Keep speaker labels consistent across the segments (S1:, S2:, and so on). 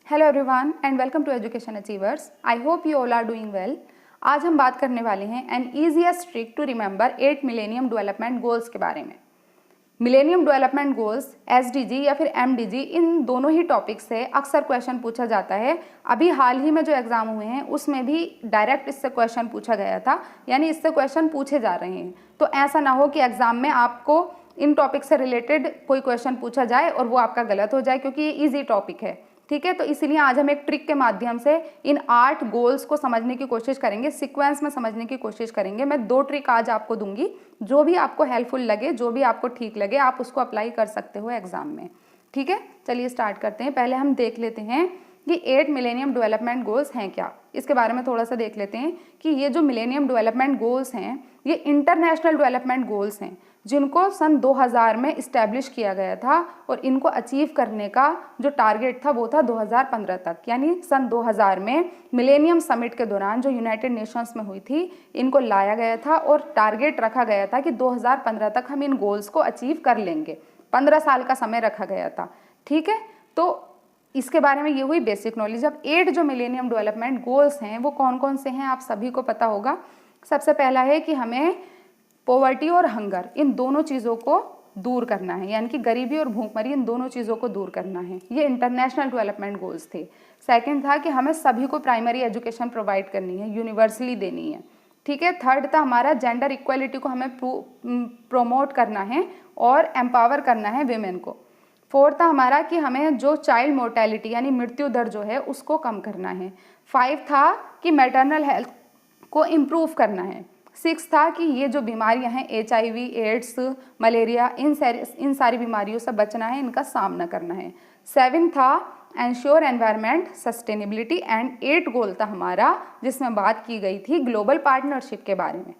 S1: Hello everyone and welcome to education achievers. I hope you all are doing well. आज हम बात करने वाले हैं an easiest trick to remember 8 millennium development goals के बारे में। मिलेनियम डेवलपमेंट गोल्स एसडीजी या फिर एमडीजी, इन दोनों ही टॉपिक से अक्सर क्वेश्चन पूछा जाता है। अभी हाल ही में जो एग्जाम हुए हैं उसमें भी डायरेक्ट इससे क्वेश्चन पूछा गया था, यानी इससे क्वेश्चन पूछे जा रहे हैं। तो ऐसा ना हो कि एग्जाम में आपको इन टॉपिक से रिलेटेड कोई क्वेश्चन पूछा जाए और वो आपका गलत हो जाए, क्योंकि ये ईजी टॉपिक है। ठीक है, तो इसीलिए आज हम एक ट्रिक के माध्यम से इन 8 गोल्स को समझने की कोशिश करेंगे, सीक्वेंस में समझने की कोशिश करेंगे। मैं 2 ट्रिक आज आपको दूंगी, जो भी आपको हेल्पफुल लगे, जो भी आपको ठीक लगे, आप उसको अप्लाई कर सकते हो एग्जाम में। ठीक है, चलिए स्टार्ट करते हैं। पहले हम देख लेते हैं कि 8 मिलेनियम डेवलपमेंट गोल्स हैं क्या। इसके बारे में थोड़ा सा देख लेते हैं कि ये जो मिलेनियम डेवलपमेंट गोल्स हैं ये इंटरनेशनल डेवलपमेंट गोल्स हैं, जिनको सन 2000 में इस्टेब्लिश किया गया था और इनको अचीव करने का जो टारगेट था वो था 2015 तक। यानी सन 2000 में मिलेनियम समिट के दौरान जो यूनाइटेड नेशंस में हुई थी, इनको लाया गया था और टारगेट रखा गया था कि 2015 तक हम इन गोल्स को अचीव कर लेंगे। 15 साल का समय रखा गया था। ठीक है, तो इसके बारे में ये हुई बेसिक नॉलेज। अब 8 जो मिलेनियम डेवलपमेंट गोल्स हैं वो कौन कौन से हैं आप सभी को पता होगा। सबसे पहला है कि हमें पॉवर्टी और हंगर, इन दोनों चीज़ों को दूर करना है, यानी कि गरीबी और भूखमरी, इन दोनों चीज़ों को दूर करना है। ये इंटरनेशनल डेवलपमेंट गोल्स थे। सेकंड था कि हमें सभी को प्राइमरी एजुकेशन प्रोवाइड करनी है, यूनिवर्सली देनी है। ठीक है, थर्ड था हमारा जेंडर इक्वलिटी को हमें प्रोमोट करना है और एम्पावर करना है विमेन को। फोर्थ था हमारा कि हमें जो चाइल्ड मोर्टेलिटी यानी मृत्यु दर जो है उसको कम करना है। 5 था कि मैटरनल हेल्थ को इम्प्रूव करना है। 6 था कि ये जो बीमारियां हैं HIV, एड्स, मलेरिया, इन सारी बीमारियों से बचना है, इनका सामना करना है। 7 था एंश्योर एनवायरनमेंट सस्टेनेबिलिटी एंड 8 गोल था हमारा जिसमें बात की गई थी ग्लोबल पार्टनरशिप के बारे में।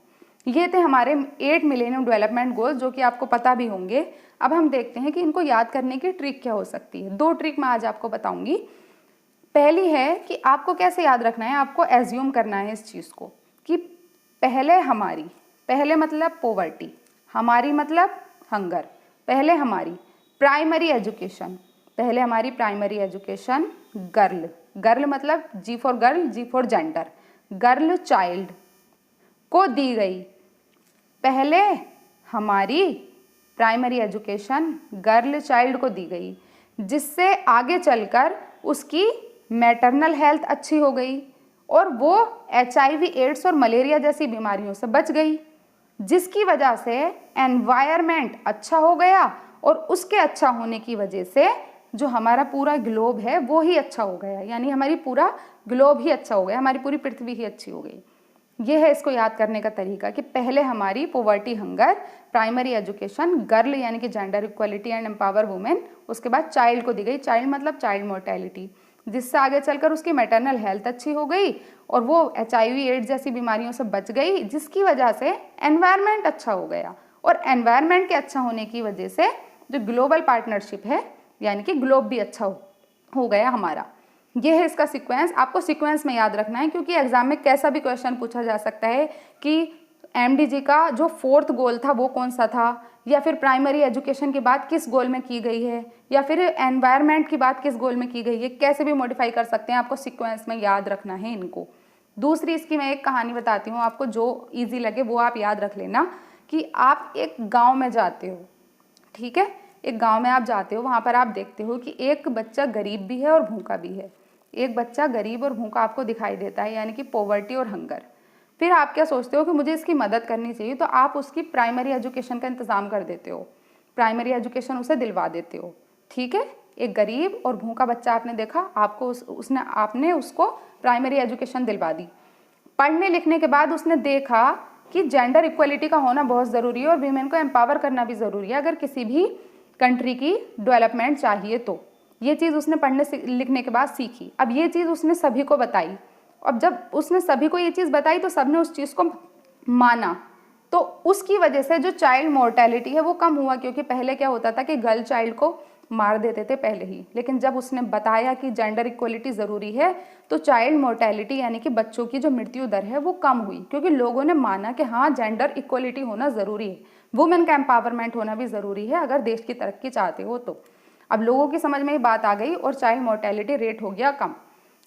S1: ये थे हमारे 8 मिलेनियम डेवलपमेंट गोल्स, जो कि आपको पता भी होंगे। अब हम देखते हैं कि इनको याद करने की ट्रिक क्या हो सकती है। 2 ट्रिक मैं आज आपको बताऊंगी। पहली है कि आपको कैसे याद रखना है, आपको एज्यूम करना है इस चीज़ को कि पहले हमारी, पहले मतलब पॉवर्टी, हमारी मतलब हंगर, पहले हमारी प्राइमरी एजुकेशन, पहले हमारी प्राइमरी एजुकेशन गर्ल, गर्ल मतलब G for girl, G for gender, girl child को दी गई। पहले हमारी प्राइमरी एजुकेशन गर्ल चाइल्ड को दी गई, जिससे आगे चलकर उसकी मैटरनल हेल्थ अच्छी हो गई और वो HIV, एड्स और मलेरिया जैसी बीमारियों से बच गई, जिसकी वजह से एनवायरनमेंट अच्छा हो गया और उसके अच्छा होने की वजह से जो हमारा पूरा ग्लोब है वो ही अच्छा हो गया। यानी हमारी पूरा ग्लोब ही अच्छा हो गया, हमारी पूरी पृथ्वी ही अच्छी हो गई। ये है इसको याद करने का तरीका कि पहले हमारी poverty hunger, primary education girl यानी कि gender equality and empower women, उसके बाद चाइल्ड को दी गई, चाइल्ड मतलब चाइल्ड मोर्टेलिटी, जिससे आगे चलकर उसकी मैटरनल हेल्थ अच्छी हो गई और वो HIV, एड्स जैसी बीमारियों से बच गई, जिसकी वजह से एनवायरनमेंट अच्छा हो गया और एनवायरनमेंट के अच्छा होने की वजह से जो ग्लोबल पार्टनरशिप है यानी कि ग्लोब भी अच्छा हो गया हमारा। ये है इसका सीक्वेंस। आपको सीक्वेंस में याद रखना है, क्योंकि एग्जाम में कैसा भी क्वेश्चन पूछा जा सकता है कि MDG का जो 4th गोल था वो कौन सा था, या फिर प्राइमरी एजुकेशन की बात किस गोल में की गई है, या फिर एनवायरनमेंट की बात किस गोल में की गई है, कैसे भी मॉडिफाई कर सकते हैं। आपको सीक्वेंस में याद रखना है इनको। दूसरी इसकी मैं एक कहानी बताती हूँ आपको, जो ईजी लगे वो आप याद रख लेना कि आप एक गाँव में जाते हो। ठीक है, एक गांव में आप जाते हो, वहाँ पर आप देखते हो कि एक बच्चा गरीब भी है और भूखा भी है। एक बच्चा गरीब और भूखा आपको दिखाई देता है, यानी कि पॉवर्टी और हंगर। फिर आप क्या सोचते हो कि मुझे इसकी मदद करनी चाहिए, तो आप उसकी प्राइमरी एजुकेशन का इंतज़ाम कर देते हो, प्राइमरी एजुकेशन उसे दिलवा देते हो। ठीक है, एक गरीब और भूखा बच्चा आपने देखा, आपको आपने उसको प्राइमरी एजुकेशन दिलवा दी। पढ़ने लिखने के बाद उसने देखा कि जेंडर इक्वलिटी का होना बहुत ज़रूरी है और वीमेन को एम्पावर करना भी ज़रूरी है अगर किसी भी कंट्री की डेवलपमेंट चाहिए तो। ये चीज़ उसने पढ़ने लिखने के बाद सीखी। अब ये चीज़ उसने सभी को बताई। अब जब उसने सभी को ये चीज़ बताई तो सबने उस चीज़ को माना, तो उसकी वजह से जो चाइल्ड मोर्टेलिटी है वो कम हुआ। क्योंकि पहले क्या होता था कि गर्ल चाइल्ड को मार देते थे पहले ही, लेकिन जब उसने बताया कि जेंडर इक्वलिटी ज़रूरी है तो चाइल्ड मोर्टेलिटी यानी कि बच्चों की जो मृत्यु दर है वो कम हुई, क्योंकि लोगों ने माना कि हाँ जेंडर इक्वलिटी होना ज़रूरी है, वुमेन का एम्पावरमेंट होना भी ज़रूरी है अगर देश की तरक्की चाहते हो तो। अब लोगों की समझ में ये बात आ गई और चाइल्ड मोर्टेलिटी रेट हो गया कम।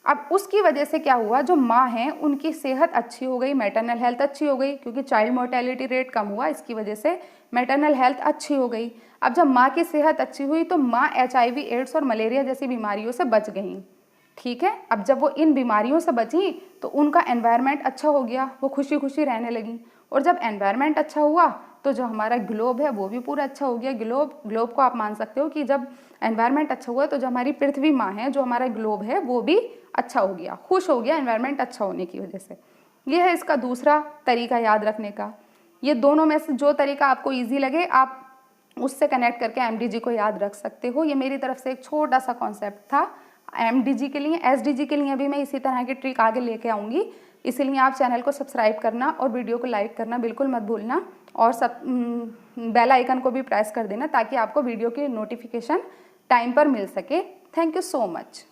S1: अब उसकी वजह से क्या हुआ, जो माँ हैं उनकी सेहत अच्छी हो गई, मैटरनल हेल्थ अच्छी हो गई, क्योंकि चाइल्ड मोर्टेलिटी रेट कम हुआ, इसकी वजह से मैटरनल हेल्थ अच्छी हो गई। अब जब माँ की सेहत अच्छी हुई तो माँ HIV, एड्स और मलेरिया जैसी बीमारियों से बच गई। ठीक है, अब जब वो इन बीमारियों से बची तो उनका एनवायरनमेंट अच्छा हो गया, वो खुशी खुशी रहने लगी। और जब एनवायरनमेंट अच्छा हुआ तो जो हमारा ग्लोब है वो भी पूरा अच्छा हो गया। ग्लोब को आप मान सकते हो कि जब एनवायरनमेंट अच्छा हुआ तो जो हमारी पृथ्वी माँ है, जो हमारा ग्लोब है, वो भी अच्छा हो गया, खुश हो गया एनवायरनमेंट अच्छा होने की वजह से। ये है इसका दूसरा तरीका याद रखने का। ये दोनों में से जो तरीका आपको ईजी लगे आप उससे कनेक्ट करके MDG को याद रख सकते हो। ये मेरी तरफ से एक छोटा सा कॉन्सेप्ट था MDG के लिए। SDG के लिए भी मैं इसी तरह की ट्रिक आगे लेके आऊँगी, इसीलिए आप चैनल को सब्सक्राइब करना और वीडियो को लाइक करना बिल्कुल मत भूलना, और बेल आइकन को भी प्रेस कर देना ताकि आपको वीडियो की नोटिफिकेशन टाइम पर मिल सके। Thank you so much.